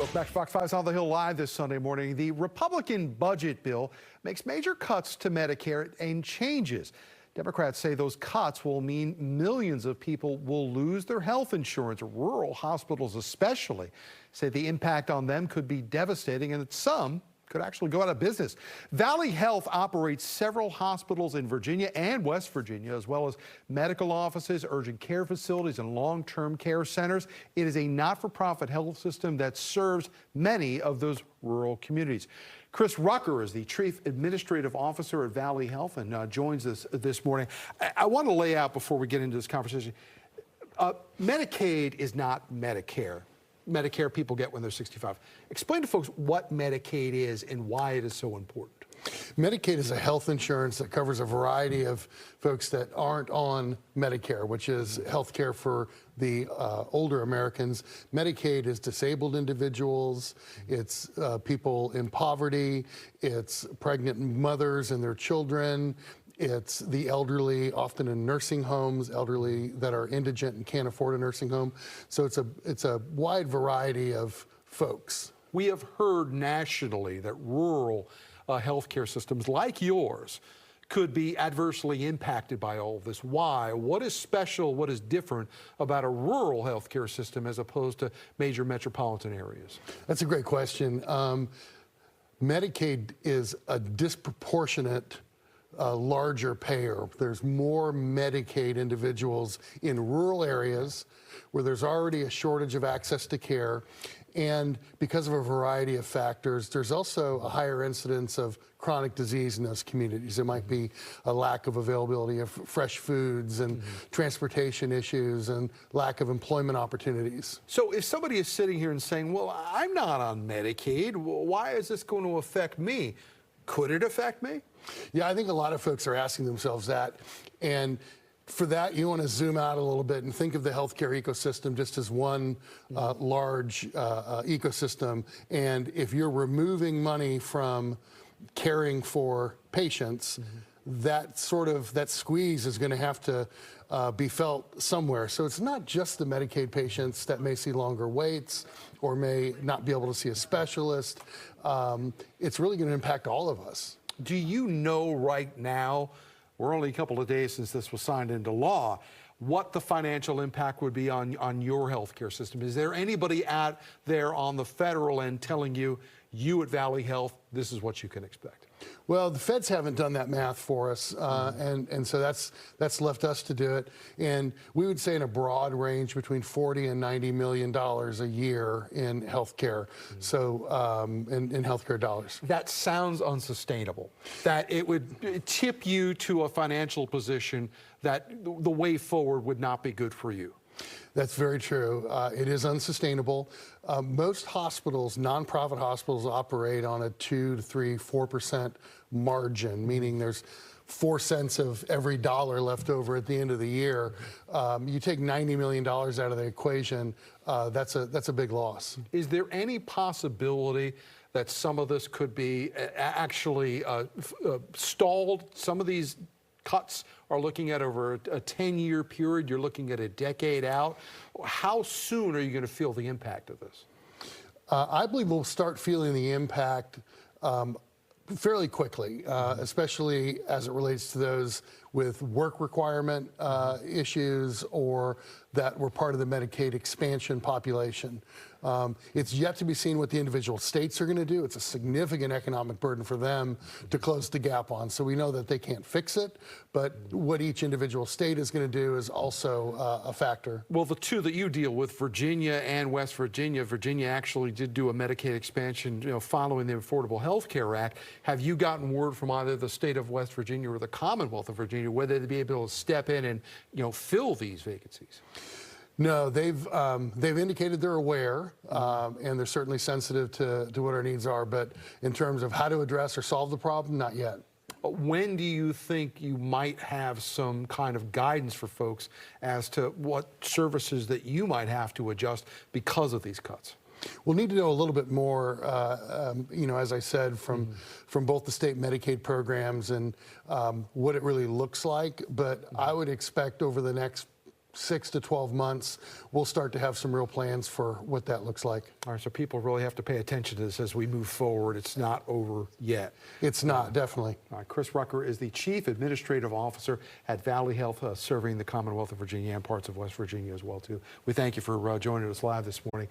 Welcome back to Fox 5's On the Hill Live this Sunday morning. The Republican budget bill makes major cuts to Medicare and changes. Democrats say those cuts will mean millions of people will lose their health insurance. Rural hospitals especially say the impact on them could be devastating and that some could actually go out of business. Valley Health operates several hospitals in Virginia and West Virginia, as well as medical offices, urgent care facilities, and long-term care centers. It is a not-for-profit health system that serves many of those rural communities. Chris Rucker is the Chief Administrative Officer at Valley Health and joins us this morning. I want to lay out before we get into this conversation, Medicaid is not Medicare. Medicare people get when they're 65. Explain to folks what Medicaid is and why it is so important. Medicaid is a health insurance that covers a variety of folks that aren't on Medicare, which is health care for the older Americans. Medicaid is disabled individuals, it's people in poverty, it's pregnant mothers and their children, it's the elderly, often in nursing homes, elderly that are indigent and can't afford a nursing home. So it's a wide variety of folks. We have heard nationally that rural healthcare systems like yours could be adversely impacted by all of this. Why? What is special, what is different about a rural healthcare system as opposed to major metropolitan areas? That's a great question. Medicaid is a disproportionate larger payer. There's more Medicaid individuals in rural areas where there's already a shortage of access to care. And because of a variety of factors, there's also a higher incidence of chronic disease in those communities. There might be a lack of availability of fresh foods and transportation issues and lack of employment opportunities. So if somebody is sitting here and saying, well, I'm not on Medicaid, why is this going to affect me? Could it affect me? Yeah, I think a lot of folks are asking themselves that. And for that, you want to zoom out a little bit and think of the healthcare ecosystem just as one large ecosystem. And if you're removing money from caring for patients, that squeeze is going to have to be felt somewhere. So it's not just the Medicaid patients that may see longer waits or may not be able to see a specialist. It's really going to impact all of us. Do you know right now, we're only a couple of days since this was signed into law, what the financial impact would be on your healthcare system? Is there anybody out there on the federal end telling you at Valley Health, this is what you can expect? Well, the feds haven't done that math for us, and so that's left us to do it. And we would say in a broad range between $40 and $90 million a year in healthcare, so in healthcare dollars. That sounds unsustainable. That it would tip you to a financial position that the way forward would not be good for you. That's very true. It is unsustainable. Most hospitals, nonprofit hospitals, operate on a 2 to 3, 4% margin, meaning there's 4 cents of every dollar left over at the end of the year. You take $90 million out of the equation, that's a big loss. Is there any possibility that some of this could be actually stalled? Some of these cuts are looking at over a 10-year period. You're looking at a decade out. How soon are you going to feel the impact of this? I believe we'll start feeling the impact fairly quickly, especially as it relates to those with work requirement issues or that were part of the Medicaid expansion population. It's yet to be seen what the individual states are going to do. It's a significant economic burden for them to close the gap on. So we know that they can't fix it, but what each individual state is going to do is also a factor. Well, the two that you deal with, Virginia and West Virginia, Virginia actually did do a Medicaid expansion, following the Affordable Health Care Act. Have you gotten word from either the state of West Virginia or the Commonwealth of Virginia whether they'd be able to step in and, fill these vacancies? No, they've indicated they're aware, and they're certainly sensitive to what our needs are. But in terms of how to address or solve the problem, not yet. When do you think you might have some kind of guidance for folks as to what services that you might have to adjust because of these cuts? We'll need to know a little bit more, as I said, from both the state Medicaid programs and what it really looks like. But I would expect over the next 6 to 12 months, we'll start to have some real plans for what that looks like. All right, so people really have to pay attention to this as we move forward. It's not over yet. It's not, definitely. All right, Chris Rucker is the Chief Administrative Officer at Valley Health, serving the Commonwealth of Virginia and parts of West Virginia as well, too. We thank you for joining us live this morning.